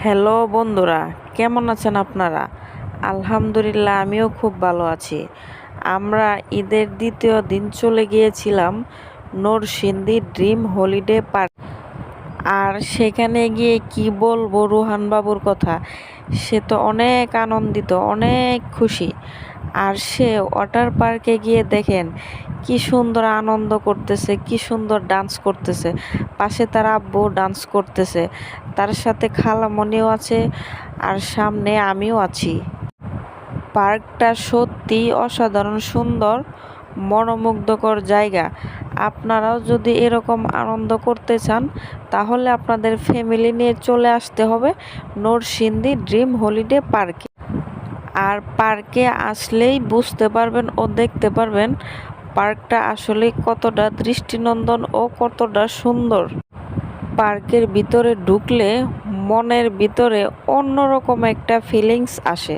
Hello বন্ধুরা, কেমন আছেন আপনারা? আলহামদুলিল্লাহ, আমিও খুব ভালো আছি। আমরা ঈদের দ্বিতীয় দিন চলে গিয়েছিলাম নরসিংদী ড্রিম হলিডে পার্ক। আর সেখানে গিয়ে কি বলবো রুহান বাবুর কথা, সে তো অনেক আনন্দিত, অনেক খুশি। আর সে ওয়াটার পার্কে গিয়ে দেখেন কি সুন্দর আনন্দ করতেছে, কি সুন্দর ডান্স করতেছে। পাশে তার আব্বু ডান্স করতেছে, তার সাথে খালামণিও আছে, আর সামনে আমিও আছি। পার্কটা সত্যি অসাধারণ সুন্দর, মনোমুগ্ধকর জায়গা। আপনারাও যদি এরকম আনন্দ করতে চান, তাহলে আপনাদের ফ্যামিলি নিয়ে চলে আসতে হবে নরসিংদী ড্রিম হলিডে পার্কে। আর পার্কে আসলেই বুঝতে পারবেন ও দেখতে পারবেন পার্কটা আসলে কতটা দৃষ্টিনন্দন ও কতটা সুন্দর। পার্কের ভিতরে ঢুকলে মনের ভিতরে অন্যরকম একটা ফিলিংস আসে।